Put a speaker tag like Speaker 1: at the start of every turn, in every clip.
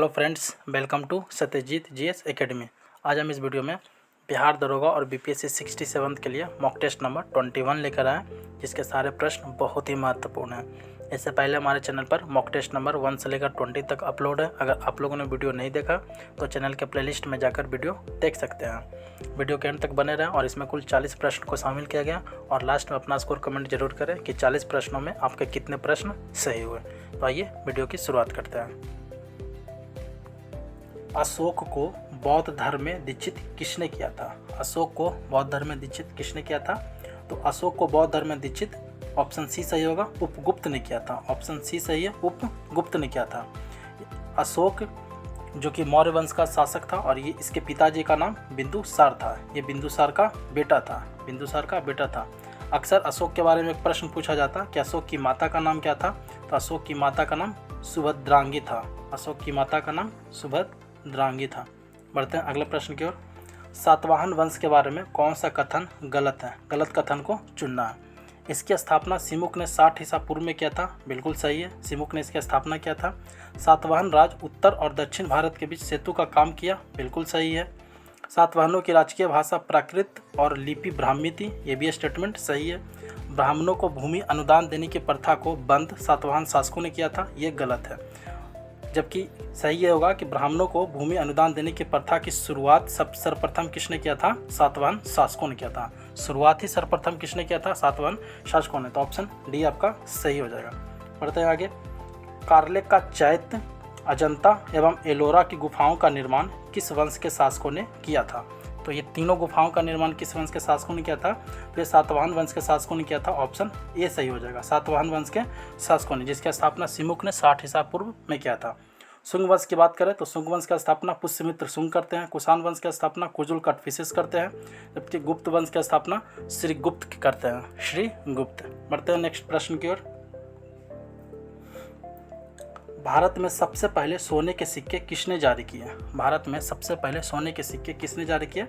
Speaker 1: Hello friends, welcome to Satyajit GS academy. आज हम इस वीडियो में बिहार दरोगा और बीपीएससी 67 के लिए मॉक टेस्ट नंबर 21 लेकर आए, जिसके सारे प्रश्न बहुत ही महत्वपूर्ण हैं। इससे पहले हमारे चैनल पर मॉक टेस्ट नंबर 1 से लेकर 20 तक अपलोड है। अगर आप लोगों ने वीडियो नहीं देखा तो चैनल के प्लेलिस्ट में जाकर वीडियो देख सकते हैं। वीडियो के अंत तक बने रहें और इसमें कुल 40 प्रश्न को शामिल किया गया। और लास्ट में अपना स्कोर कमेंट जरूर करें कि 40 प्रश्नों में आपके कितने प्रश्न सही हुए। तो आइए वीडियो की शुरुआत करते हैं। अशोक को बौद्ध धर्म में दीक्षित किसने किया था? अशोक को बौद्ध धर्म में दीक्षित किसने किया था? तो अशोक को बौद्ध धर्म में दीक्षित ऑप्शन सी सही होगा, उपगुप्त ने किया था। ऑप्शन सी सही है, उपगुप्त ने किया था। अशोक जो कि मौर्य वंश का शासक था और ये इसके पिताजी का नाम बिंदुसार था। ये बिंदुसार का बेटा था। अक्सर अशोक के बारे में एक प्रश्न पूछा जाता कि अशोक की माता का नाम क्या था? तो अशोक की माता का नाम सुभद्रांगी था। अशोक की माता का नाम सुभद्रांगी था। बढ़ते हैं अगले प्रश्न की ओर। सातवाहन वंश के बारे में कौन सा कथन गलत है? गलत कथन को चुनना है। इसकी स्थापना सिमुक ने 60 ईसा पूर्व में किया था। बिल्कुल सही है, सिमुक ने इसकी स्थापना किया था। सातवाहन राज उत्तर और दक्षिण भारत के बीच सेतु का काम किया। बिल्कुल सही है। सातवाहनों की राजकीय भाषा प्राकृत और लिपि ब्राह्मी थी। ये भी स्टेटमेंट सही है। ब्राह्मणों को भूमि अनुदान देने की प्रथा को बंद सातवाहन शासकों ने किया था। ये गलत है, जबकि सही ये होगा कि ब्राह्मणों को भूमि अनुदान देने की प्रथा की शुरुआत सर्वप्रथम किसने किया था? सातवाहन शासकों ने किया था। शुरुआत ही सर्वप्रथम किसने किया था? सातवाहन शासकों ने। तो ऑप्शन डी आपका सही हो जाएगा। बढ़ते हैं आगे। कार्ले का चैत्य, अजंता एवं एलोरा की गुफाओं का निर्माण किस वंश के शासकों ने किया था? तो ये तीनों गुफाओं का निर्माण किस वंश के शासकों ने किया था? तो ये सातवाहन वंश के शासकों ने किया था। ऑप्शन ए सही हो जाएगा, सातवाहन वंश के शासकों ने, जिसकी स्थापना सिमुक ने 60 ईसा पूर्व में किया था। शुंग वंश की बात करें तो शुंग वंश की स्थापना पुष्यमित्र शुंग करते हैं। कुषाण वंश की स्थापना कुजुल कटफिसेस करते हैं, जबकि गुप्त वंश की स्थापना श्रीगुप्त करते हैं, श्रीगुप्त। बढ़ते हैं नेक्स्ट प्रश्न की ओर। भारत में सबसे पहले सोने के सिक्के किसने जारी किए? भारत में सबसे पहले सोने के सिक्के किसने जारी किए?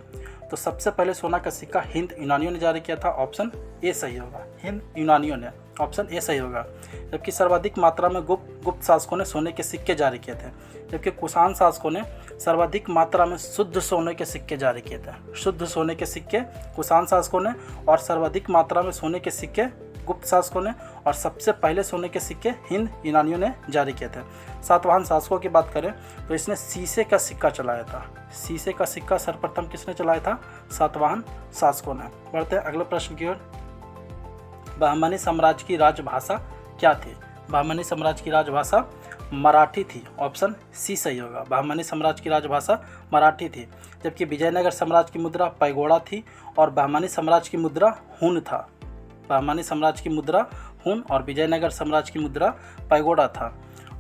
Speaker 1: तो सबसे पहले सोना का सिक्का हिंद यूनानियों ने जारी किया था। ऑप्शन ए सही होगा, हिंद यूनानियों ने। ऑप्शन ए सही होगा। जबकि सर्वाधिक मात्रा में गुप्त शासकों ने सोने के सिक्के जारी किए थे, जबकि कुषाण शासकों ने सर्वाधिक मात्रा में शुद्ध सोने के सिक्के जारी किए थे। शुद्ध सोने के सिक्के कुषाण शासकों ने और सर्वाधिक मात्रा में सोने के सिक्के गुप्त शासकों ने, और सबसे पहले सोने के सिक्के हिंद यूनानियों ने जारी किए थे। सातवाहन शासकों की बात करें तो इसने शीशे का सिक्का चलाया था। शीशे का सिक्का सर्वप्रथम किसने चलाया था? सातवाहन शासकों ने। बढ़ते हैं अगले प्रश्न की ओर। बहमनी साम्राज्य की राजभाषा क्या थी? बहमनी साम्राज्य की राजभाषा मराठी थी। ऑप्शन सी सही होगा, बहमनी साम्राज्य की राजभाषा मराठी थी। जबकि विजयनगर साम्राज्य की मुद्रा पैगोड़ा थी और बहमनी साम्राज्य की मुद्रा हून था। बहमनी साम्राज्य की मुद्रा हून और विजयनगर साम्राज्य की मुद्रा पैगोड़ा था।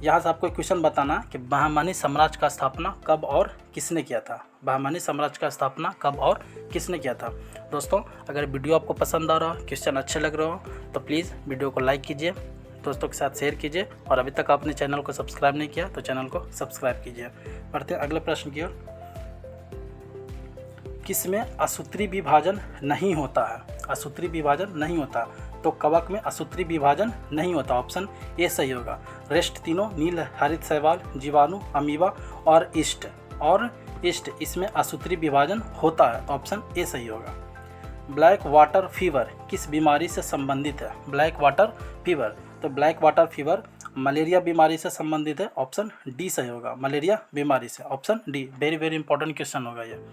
Speaker 1: यहाँ से आपको एक क्वेश्चन बताना कि बहमनी साम्राज्य का स्थापना कब और किसने किया था? बहमनी साम्राज्य का स्थापना कब और किसने किया था? दोस्तों, अगर वीडियो आपको पसंद आ रहा हो, क्वेश्चन अच्छे लग रहे हो, तो प्लीज़ वीडियो को लाइक कीजिए, दोस्तों के साथ शेयर कीजिए, और अभी तक आपने चैनल को सब्सक्राइब नहीं किया तो चैनल को सब्सक्राइब कीजिए। बढ़ते हैं अगले प्रश्न की ओर। किसमें असूत्री विभाजन नहीं होता है? असूत्री विभाजन नहीं होता। तो कवक में असूत्री विभाजन नहीं होता। ऑप्शन ए सही होगा। रेस्ट तीनों, नील, हरित शैवाल, जीवाणु, अमीबा और ईस्ट इसमें असूत्री विभाजन होता है। ऑप्शन ए सही होगा। ब्लैक वाटर फीवर किस बीमारी से संबंधित है? ब्लैक वाटर फीवर, तो ब्लैक वाटर फीवर मलेरिया बीमारी से संबंधित है। ऑप्शन डी सही होगा, मलेरिया बीमारी से। Option D. Very very important question होगा ये।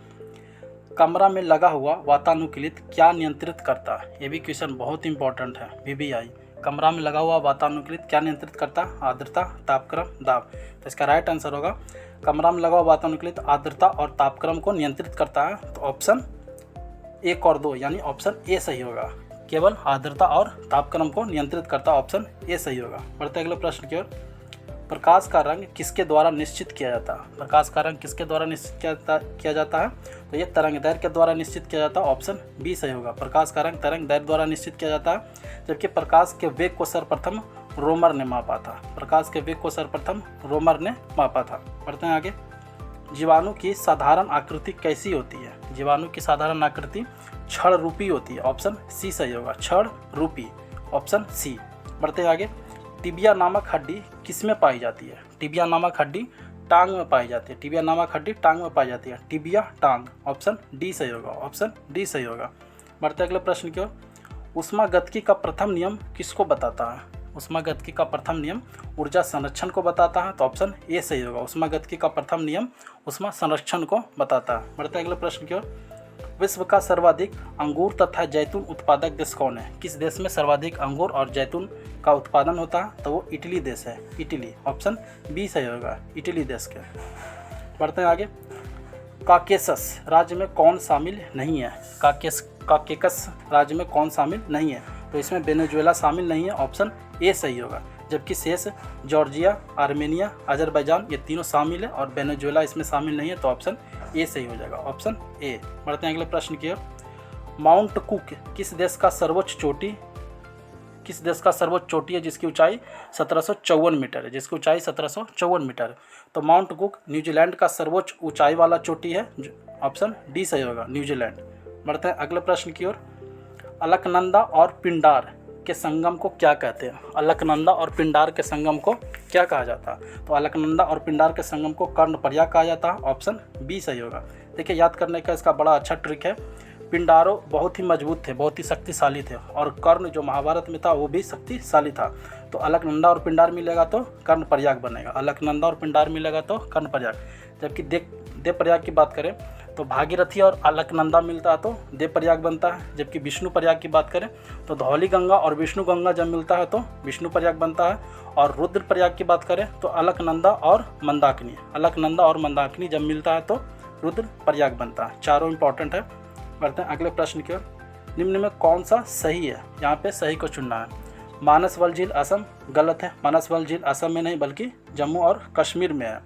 Speaker 1: कमरा में लगा हुआ वातानुकूलित क्या नियंत्रित करता है? ये भी क्वेश्चन बहुत इंपॉर्टेंट है, वीवीआई। कमरा में लगा हुआ वातानुकूलित क्या नियंत्रित करता है? आर्द्रता, तापक्रम, दाब। तो इसका राइट आंसर होगा कमरा में लगा हुआ वातानुकूलित आर्द्रता और तापक्रम को नियंत्रित करता है। तो ऑप्शन 1 और 2 यानी ऑप्शन ए सही होगा। केवल आर्द्रता और तापक्रम को नियंत्रित करता, ऑप्शन ए सही होगा। बढ़ते अगले प्रश्न की ओर। प्रकाश का रंग किसके द्वारा निश्चित किया जाता है? प्रकाश का रंग किसके द्वारा निश्चित किया जाता है? तो ये तरंगदैर्घ्य के द्वारा निश्चित किया जाता है। ऑप्शन बी सही होगा, प्रकाश का रंग तरंगदैर्घ्य द्वारा निश्चित किया जाता है। जबकि प्रकाश के वेग को सर्वप्रथम रोमर ने मापा था। प्रकाश के वेग को सर्वप्रथम रोमर ने मापा था। बढ़ते हैं आगे। जीवाणु की साधारण आकृति कैसी होती है? जीवाणु की साधारण आकृति छड़ रूपी होती है। ऑप्शन सी सही होगा, छड़ रूपी। Option C. बढ़ते हैं आगे। टिबिया नामक हड्डी किसमें पाई जाती है? टिबिया नामक हड्डी टांग में पाई जाती है। टिबिया नामक हड्डी टांग में पाई जाती है। टिबिया टांग, ऑप्शन डी सही होगा, ऑप्शन डी सही होगा। बढ़ते अगले प्रश्न की ओर। ऊष्मागतिकी का प्रथम नियम किसको बताता है? ऊष्मागतिकी का प्रथम नियम ऊर्जा संरक्षण को बताता है, तो ऑप्शन ए सही होगा। ऊष्मागतिकी का प्रथम नियम ऊष्मा संरक्षण को बताता है। बढ़ते अगले प्रश्न की ओर। विश्व का सर्वाधिक अंगूर तथा जैतून उत्पादक देश कौन है? किस देश में सर्वाधिक अंगूर और जैतून का उत्पादन होता है? तो वो इटली देश है, इटली, ऑप्शन बी सही होगा, इटली देश के। बढ़ते हैं आगे। काकेशस राज्य में कौन शामिल नहीं है? काकेकस राज्य में कौन शामिल नहीं है? तो इसमें वेनेजुएला शामिल नहीं है, ऑप्शन ए सही होगा। जबकि शेष जॉर्जिया, आर्मेनिया, अजरबैजान ये तीनों शामिल है और वेनेजुएला इसमें शामिल नहीं है, तो ऑप्शन ए सही हो जाएगा, ऑप्शन ए। बढ़ते हैं अगले प्रश्न की ओर। माउंट कुक किस देश का सर्वोच्च चोटी है जिसकी ऊंचाई 1754 मीटर है? जिसकी ऊंचाई 1754 मीटर है। तो माउंट कुक न्यूजीलैंड का सर्वोच्च ऊंचाई वाला चोटी है, ऑप्शन डी सही होगा, न्यूजीलैंड। बढ़ते हैं अगले प्रश्न की ओर। अलकनंदा और पिंडार के संगम को क्या कहते हैं? अलकनंदा और पिंडार के संगम को क्या कहा जाता है? तो अलकनंदा और पिंडार के संगम को कर्णप्रयाग कहा जाता है, ऑप्शन बी सही होगा। देखिए, याद करने का इसका बड़ा अच्छा ट्रिक है। पिंडारों बहुत ही मजबूत थे, बहुत ही शक्तिशाली थे, और कर्ण जो महाभारत में था वो भी शक्तिशाली था। तो अलकनंदा और पिंडार मिलेगा तो कर्णप्रयाग बनेगा, अलकनंदा और पिंडार मिलेगा तो कर्णप्रयाग। जबकि देवप्रयाग की बात करें तो भागीरथी और अलकनंदा मिलता है तो देवप्रयाग बनता है। जबकि विष्णु प्रयाग की बात करें तो धौली गंगा और विष्णु गंगा जब मिलता है तो विष्णु प्रयाग बनता है। और रुद्र प्रयाग की बात करें तो अलकनंदा और मंदाकिनी जब मिलता है तो रुद्र प्रयाग बनता है। चारों इंपॉर्टेंट है। बढ़ते हैं अगले प्रश्न की ओर। निम्न में कौन सा सही है? यहाँ पे सही को चुनना है। मानसबल झील असम गलत है। मानसबल झील असम में नहीं बल्कि जम्मू और कश्मीर में है।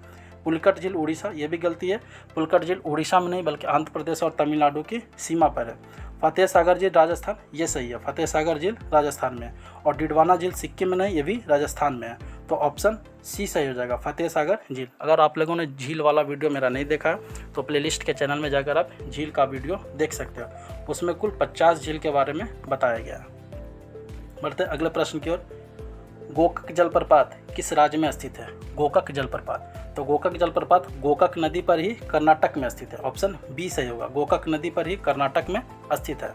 Speaker 1: पुलकट झील उड़ीसा, ये भी गलती है। पुलकट झील उड़ीसा में नहीं बल्कि आंध्र प्रदेश और तमिलनाडु की सीमा पर है। फतेह सागर झील राजस्थान, ये सही है, फतेह सागर झील राजस्थान में। और डिडवाना झील सिक्किम में नहीं, ये भी राजस्थान में है। तो ऑप्शन सी सही हो जाएगा, फतेह सागर झील। अगर आप लोगों ने झील वाला वीडियो मेरा नहीं देखा है तो प्लेलिस्ट के चैनल में जाकर आप झील का वीडियो देख सकते हो। उसमें कुल 50 झील के बारे में बताया गया है। बढ़ते अगले प्रश्न की ओर। गोकक जलप्रपात किस राज्य में स्थित है? गोकक जलप्रपात, तो गोकक जलप्रपात गोकक नदी पर ही कर्नाटक में स्थित है, ऑप्शन बी सही होगा, गोकक नदी पर ही कर्नाटक में स्थित है।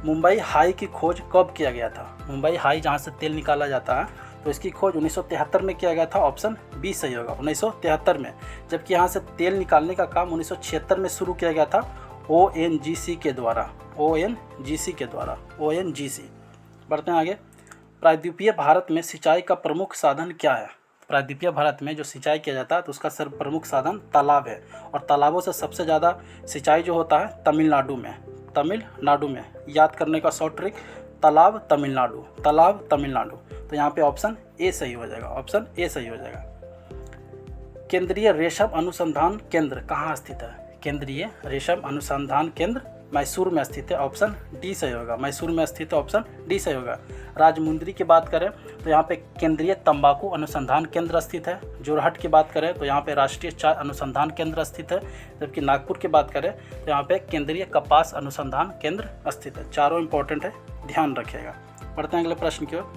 Speaker 1: मुंबई हाई की खोज कब किया गया था? मुंबई हाई जहां से तेल निकाला जाता है तो इसकी खोज 1973 में किया गया था, ऑप्शन बी सही होगा, 1973 में। जबकि यहाँ से तेल निकालने का काम 1976 में शुरू किया गया था ONGC के द्वारा, ONGC। बढ़ते हैं आगे। प्रायद्वीपीय भारत में सिंचाई का प्रमुख साधन क्या है? प्रायद्वीपीय भारत में जो सिंचाई किया जाता है तो उसका प्रमुख साधन तालाब है। और तालाबों से सबसे ज़्यादा सिंचाई जो होता है तमिलनाडु में। याद करने का शॉर्ट ट्रिक, तालाब तमिलनाडु। तो यहाँ पे ऑप्शन ए सही हो जाएगा, ऑप्शन ए सही हो जाएगा। केंद्रीय रेशम अनुसंधान केंद्र कहाँ स्थित है? केंद्रीय रेशम अनुसंधान केंद्र मैसूर में स्थित है, ऑप्शन डी सही होगा, मैसूर में स्थित है, ऑप्शन डी सही होगा। राजमुंद्री की बात करें तो यहाँ पे केंद्रीय तंबाकू अनुसंधान केंद्र स्थित है। जोरहट की बात करें तो यहाँ पे राष्ट्रीय चाय अनुसंधान केंद्र स्थित है। जबकि नागपुर की बात करें तो यहाँ पे केंद्रीय कपास अनुसंधान केंद्र स्थित है। चारों इंपॉर्टेंट है, ध्यान रखिएगा। बढ़ते हैं अगले प्रश्न की ओर।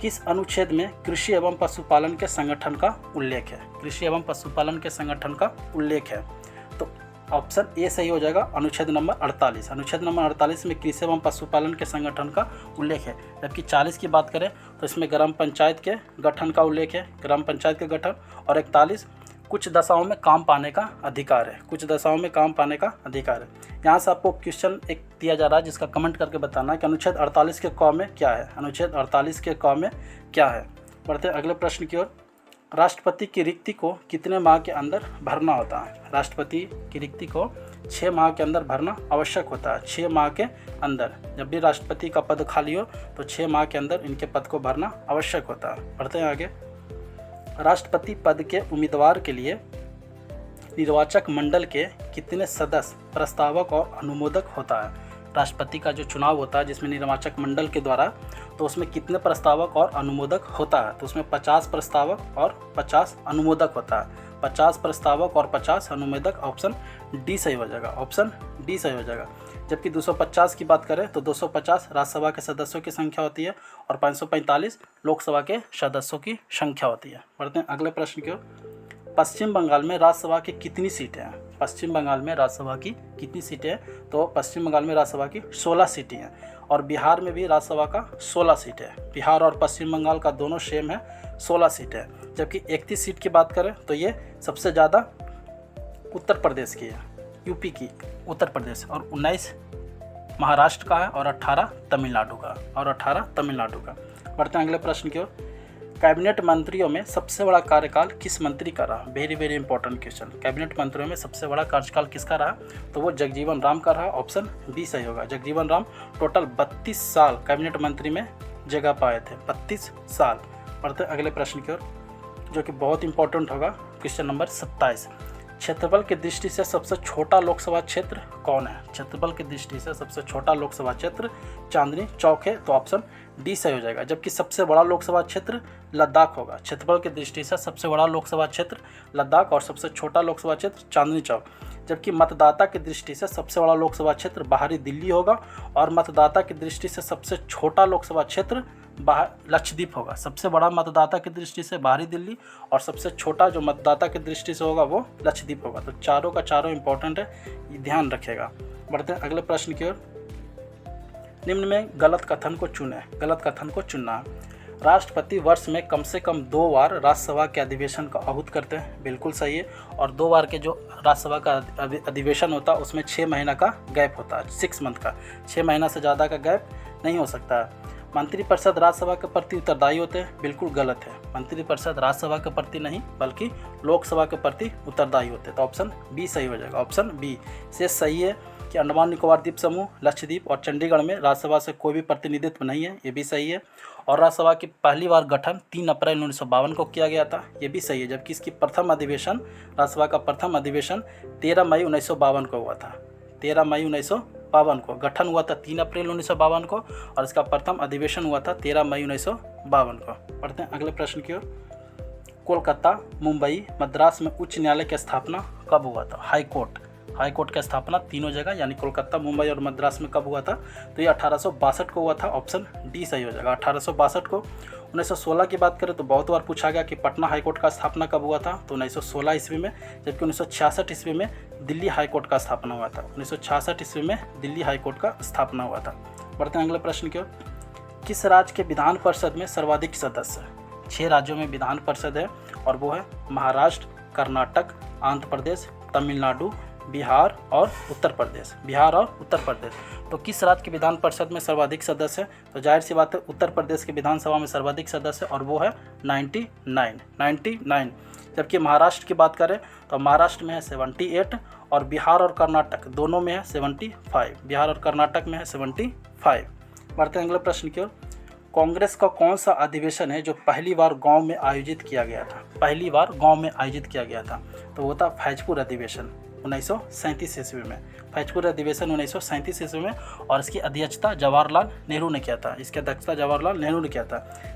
Speaker 1: किस अनुच्छेद में कृषि एवं पशुपालन के संगठन का उल्लेख है? कृषि एवं पशुपालन के संगठन का उल्लेख है, तो ऑप्शन ए सही हो जाएगा, अनुच्छेद नंबर 48। अनुच्छेद नंबर 48 में कृषि एवं पशुपालन के संगठन का उल्लेख है। जबकि 40 की बात करें तो इसमें ग्राम पंचायत के गठन का उल्लेख है, ग्राम पंचायत के गठन। और 41 कुछ दशाओं में काम पाने का अधिकार है, कुछ दशाओं में काम पाने का अधिकार है। यहाँ से आपको क्वेश्चन एक दिया जा रहा है जिसका कमेंट करके बताना है कि अनुच्छेद 48 के क में क्या है, अनुच्छेद 48 के क में क्या है। बढ़ते अगले प्रश्न की ओर। राष्ट्रपति की रिक्ति को कितने माह के अंदर भरना होता है? राष्ट्रपति की रिक्ति को 6 माह के अंदर भरना आवश्यक होता है, 6 माह के अंदर। जब भी राष्ट्रपति का पद खाली हो तो 6 माह के अंदर इनके पद को भरना आवश्यक होता है। बढ़ते हैं आगे। राष्ट्रपति पद के उम्मीदवार के लिए निर्वाचक मंडल के कितने सदस्य, प्रस्तावक और अनुमोदक होता है? राष्ट्रपति का जो चुनाव होता है जिसमें निर्वाचक मंडल के द्वारा, तो उसमें कितने प्रस्तावक और अनुमोदक होता है? तो उसमें 50 प्रस्तावक और 50 अनुमोदक होता है। 50 प्रस्तावक और 50 अनुमोदक, ऑप्शन डी सही हो जाएगा, ऑप्शन डी सही हो जाएगा। जबकि 250 की बात करें तो 250 राज्यसभा के सदस्यों की संख्या होती है और 545 लोकसभा के सदस्यों की संख्या होती है। बढ़ते हैं अगले प्रश्न की ओर। पश्चिम बंगाल में राज्यसभा की कितनी सीटें हैं? पश्चिम बंगाल में राज्यसभा की कितनी सीटें हैं? तो पश्चिम बंगाल में राज्यसभा की 16 सीटें हैं। और बिहार में भी राज्यसभा का 16 सीटें हैं। बिहार और पश्चिम बंगाल का दोनों सेम है, 16 सीटें हैं। जबकि 31 सीट की बात करें तो ये सबसे ज़्यादा उत्तर प्रदेश की है, यूपी की, उत्तर प्रदेश, और 19 महाराष्ट्र का है और 18 तमिलनाडु का, बढ़ते हैं अगले प्रश्न की ओर। कैबिनेट मंत्रियों में सबसे बड़ा कार्यकाल किस मंत्री का रहा? Very very important question. Cabinet मंत्रियों में सबसे बड़ा कार्यकाल किसका रहा? तो वो जगजीवन राम का रहा। ऑप्शन बी सही होगा। जगजीवन राम टोटल 32 साल कैबिनेट मंत्री में जगह पाए थे, 32 साल। बढ़ते अगले प्रश्न की ओर, जो कि बहुत इंपॉर्टेंट होगा, क्वेश्चन नंबर 27। क्षेत्रफल की दृष्टि से सबसे छोटा लोकसभा क्षेत्र कौन है? क्षेत्रफल की दृष्टि से सबसे छोटा लोकसभा क्षेत्र चांदनी चौक है, तो ऑप्शन डी सही हो जाएगा। जबकि सबसे बड़ा लोकसभा क्षेत्र लद्दाख होगा। क्षेत्रफल की दृष्टि से सबसे बड़ा लोकसभा क्षेत्र लद्दाख और सबसे छोटा लोकसभा क्षेत्र चांदनी चौक। जबकि मतदाता की दृष्टि से सबसे बड़ा लोकसभा क्षेत्र बाहरी दिल्ली होगा और मतदाता की दृष्टि से सबसे छोटा लोकसभा क्षेत्र लक्षद्वीप होगा। सबसे बड़ा मतदाता की दृष्टि से बाहरी दिल्ली और सबसे छोटा जो मतदाता की दृष्टि से होगा वो लक्षद्वीप होगा। तो चारों का चारों इंपॉर्टेंट है, ये ध्यान रखिएगा। बढ़ते हैं अगले प्रश्न की ओर। निम्न में गलत कथन को चुनें। गलत कथन को चुनना। राष्ट्रपति वर्ष में कम से कम 2 बार राज्यसभा के अधिवेशन का आहूत करते हैं, बिल्कुल सही है। और 2 बार के जो राज्यसभा का अधिवेशन होता है उसमें 6 महीना का गैप होता है, 6 मंथ का, 6 महीना से ज़्यादा का गैप नहीं हो सकता है। मंत्रिपरिषद राज्यसभा के प्रति उत्तरदायी होते हैं, बिल्कुल गलत है। मंत्रिपरिषद राज्यसभा के प्रति नहीं बल्कि लोकसभा के प्रति उत्तरदायी होते हैं, तो ऑप्शन बी सही हो जाएगा। ऑप्शन बी से सही है कि अंडमान निकोबार द्वीप समूह, लक्षद्वीप और चंडीगढ़ में राज्यसभा से कोई भी प्रतिनिधित्व नहीं है, ये भी सही है। और राज्यसभा की पहली बार गठन 3 अप्रैल 1952 को किया गया था, ये भी सही है। जबकि इसकी प्रथम अधिवेशन, राज्यसभा का प्रथम अधिवेशन 13 मई 1952 को हुआ था। 13 मई 1952 को गठन हुआ था 3 अप्रैल 1952 को और इसका प्रथम अधिवेशन हुआ था 13 मई 1952 को। पढ़ते हैं अगले प्रश्न की ओर। कोलकाता, मुंबई, मद्रास में उच्च न्यायालय की स्थापना कब हुआ था? हाई कोर्ट की स्थापना तीनों जगह यानी कोलकाता, मुंबई और मद्रास में कब हुआ था? तो ये 1862 को हुआ था। ऑप्शन डी सही हो जाएगा। 1862 को। 1916 की बात करें तो बहुत बार पूछा गया कि पटना हाई कोर्ट का स्थापना कब हुआ था, तो 1916 ईस्वी में। जबकि 1966 ईस्वी में दिल्ली हाई कोर्ट का स्थापना हुआ था। 1966 ईस्वी में दिल्ली हाई कोर्ट का स्थापना हुआ था। बढ़ते हैं अगले प्रश्न की ओर। किस राज्य के विधान परिषद में सर्वाधिक सदस्य? 6 राज्यों में विधान परिषद है और वो है महाराष्ट्र, कर्नाटक, आंध्र प्रदेश, तमिलनाडु, बिहार और उत्तर प्रदेश। तो किस राज्य के विधान परिषद में सर्वाधिक सदस्य है? तो जाहिर सी बात है उत्तर प्रदेश के विधानसभा में सर्वाधिक सदस्य और वो है 99। जबकि महाराष्ट्र की बात करें तो महाराष्ट्र में है 78 और बिहार और कर्नाटक दोनों में है 75। बिहार और कर्नाटक में है 75। बढ़ते हैं अगले प्रश्न की ओर। कांग्रेस का कौन सा अधिवेशन है जो पहली बार गांव में आयोजित किया गया था? तो वो था फैजपुर अधिवेशन 1937 ईस्वी में। फैजपुर अधिवेशन 1937 ईस्वी में और इसकी अध्यक्षता जवाहरलाल नेहरू ने किया था।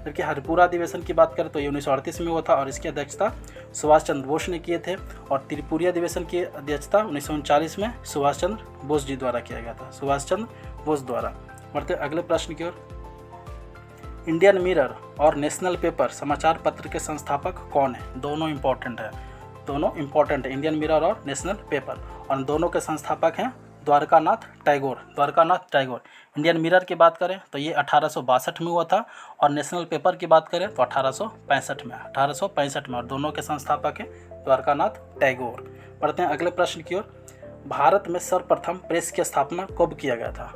Speaker 1: जबकि हरिपुरा अधिवेशन की बात करें तो ये 1938 में हुआ था और इसकी अध्यक्षता सुभाष चंद्र बोस ने किए थे। और त्रिपुरी अधिवेशन की अध्यक्षता 1939 में सुभाष चंद्र बोस जी द्वारा किया गया था, बढ़ते अगले प्रश्न की ओर। इंडियन मिरर और नेशनल पेपर समाचार पत्र के संस्थापक कौन है? दोनों इंपॉर्टेंट है। इंडियन मिरर और नेशनल पेपर, और दोनों के संस्थापक हैं द्वारकानाथ टैगोर। इंडियन मिरर की बात करें तो ये 1862 में हुआ था और नेशनल पेपर की बात करें तो 1865 में और दोनों के संस्थापक हैं द्वारकानाथ टैगोर। बढ़ते हैं अगले प्रश्न की ओर। भारत में सर्वप्रथम प्रेस की स्थापना कब किया गया था?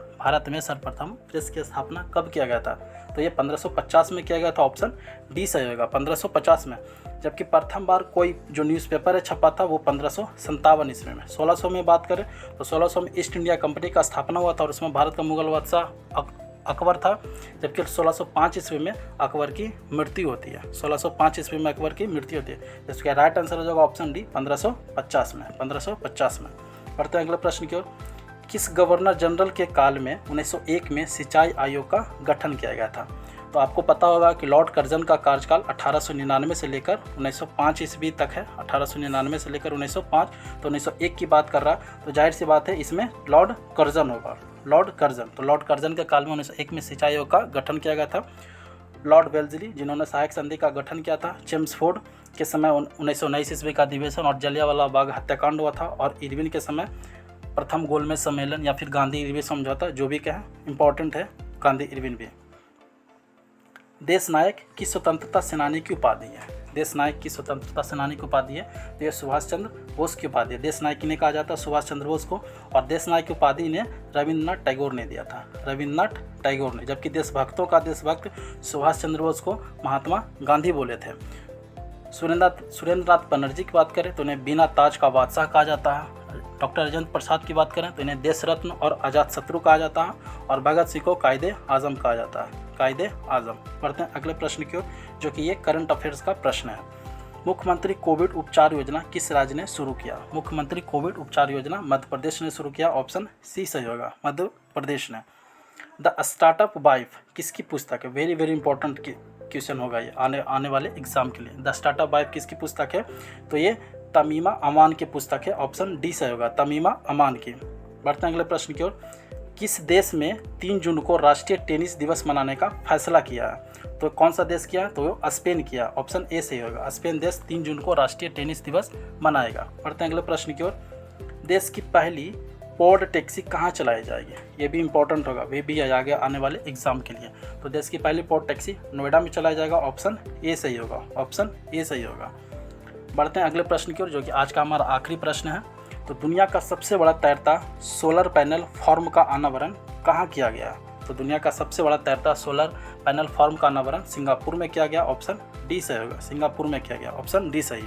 Speaker 1: तो ये 1550 में किया गया था। ऑप्शन डी सही होगा, 1550 में। जबकि प्रथम बार कोई जो न्यूज़पेपर है छपा था वो 1557 ईस्वी में। 1600 में बात करें तो 1600 में ईस्ट इंडिया कंपनी का स्थापना हुआ था और उसमें भारत का मुगल बादशाह अकबर था। जबकि 1605 ईस्वी में अकबर की मृत्यु होती है। जिसका राइट आंसर हो जाएगा ऑप्शन डी 1550 में। बढ़ते हैं अगले प्रश्न की ओर। किस गवर्नर जनरल के काल में 1901 में सिंचाई आयोग का गठन किया गया था? तो आपको पता होगा कि लॉर्ड कर्जन का कार्यकाल 1899 से लेकर 1905 ईस्वी तक है। 1899 से लेकर 1905, तो 1901 की बात कर रहा, तो जाहिर सी बात है इसमें लॉर्ड कर्जन होगा। तो लॉर्ड कर्जन के काल में 1901 में सिंचाई आयोग का गठन किया गया था। लॉर्ड वेल्जली जिन्होंने सहायक संधि का गठन किया था, चेम्सफोर्ड के समय 1919 ईस्वी का अधिवेशन और जलियांवाला बाग हत्याकांड हुआ था, और इरविन के समय प्रथम गोलमेज सम्मेलन या फिर गांधी इरविन समझौता, जो भी कहें इंपॉर्टेंट है गांधी इरविन भी। देश नायक की स्वतंत्रता सेनानी की उपाधि है, देश नायक की स्वतंत्रता सेनानी की उपाधि है तो ये सुभाष चंद्र बोस की उपाधि है। देश नायक किन्हें कहा जाता है? सुभाष चंद्र बोस को। और देश नायक की उपाधि ने रविंद्रनाथ टैगोर ने दिया था, रविंद्रनाथ टैगोर ने, जबकि देशभक्तों का देशभक्त सुभाष चंद्र बोस को महात्मा गांधी बोले थे। सुरेंद्रनाथ बनर्जी की बात करें तो इन्हें बिना ताज का बादशाह कहा जाता है। डॉक्टर राजेंद्र प्रसाद की बात करें तो इन्हें देश रत्न और अजात शत्रु कहा जाता है। और भगत सिंह को कायदे आजम कहा जाता है, कायदे आजम। बढ़ते हैं अगले प्रश्न की ओर, जो कि ये करंट अफेयर्स का प्रश्न है। मुख्यमंत्री कोविड उपचार योजना किस राज्य ने शुरू किया? मुख्यमंत्री कोविड उपचार योजना मध्य प्रदेश ने शुरू किया। ऑप्शन सी सही होगा, मध्य प्रदेश ने। द स्टार्टअप वाइफ किसकी पुस्तक है? वेरी वेरी इंपॉर्टेंट क्वेश्चन होगा ये आने वाले एग्जाम के लिए। द स्टार्टअप वाइफ किसकी पुस्तक है? तो ये तमीमा अमान की पुस्तक है। ऑप्शन डी सही होगा, तमीमा अमान की। बढ़ते हैं अगले प्रश्न की ओर। किस देश में 3 जून को राष्ट्रीय टेनिस दिवस मनाने का फैसला किया है? तो कौन सा देश किया? तो स्पेन किया। ऑप्शन ए सही होगा, स्पेन देश 3 जून को राष्ट्रीय टेनिस दिवस मनाएगा। बढ़ते हैं अगले प्रश्न की ओर। देश की पहली पॉड टैक्सी कहाँ चलाई जाएगी? ये भी इंपॉर्टेंट होगा, वे भी आगे आने वाले एग्जाम के लिए। तो देश की पहली पॉड टैक्सी नोएडा में चलाया जाएगा। ऑप्शन ए सही होगा, ऑप्शन ए सही होगा। बढ़ते हैं अगले प्रश्न की ओर, जो कि आज का हमारा आखिरी प्रश्न है। तो दुनिया का सबसे बड़ा तैरता सोलर पैनल फॉर्म का अनावरण कहाँ किया गया? तो दुनिया का सबसे बड़ा तैरता सोलर पैनल फॉर्म का अनावरण सिंगापुर में किया गया। ऑप्शन डी सही होगा, सिंगापुर में किया गया। ऑप्शन डी सही।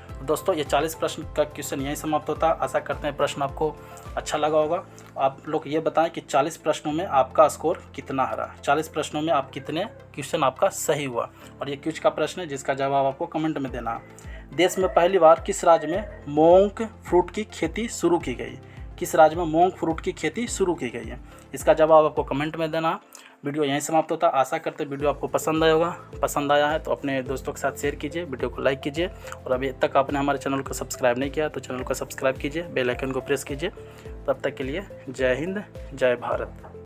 Speaker 1: तो दोस्तों ये 40 प्रश्न का क्वेश्चन यहीं समाप्त होता है। आशा करते हैं प्रश्न आपको अच्छा लगा होगा। आप लोग ये बताएं कि 40 प्रश्नों में आपका स्कोर कितना रहा, 40 प्रश्नों में आप कितने क्वेश्चन आपका सही हुआ। और ये क्विज का प्रश्न है जिसका जवाब आपको कमेंट में देना है। देश में पहली बार किस राज्य में मोंक फ्रूट की खेती शुरू की गई? किस राज्य में मोंक फ्रूट की खेती शुरू की गई है? इसका जवाब आपको कमेंट में देना। वीडियो यहीं समाप्त होता है। आशा करते हैं वीडियो आपको पसंद आया होगा। पसंद आया है तो अपने दोस्तों के साथ शेयर कीजिए, वीडियो को लाइक कीजिए। और अभी तक आपने हमारे चैनल को सब्सक्राइब नहीं किया तो चैनल को सब्सक्राइब कीजिए, बेल आइकन को प्रेस कीजिए। तब तक के लिए जय हिंद, जय भारत।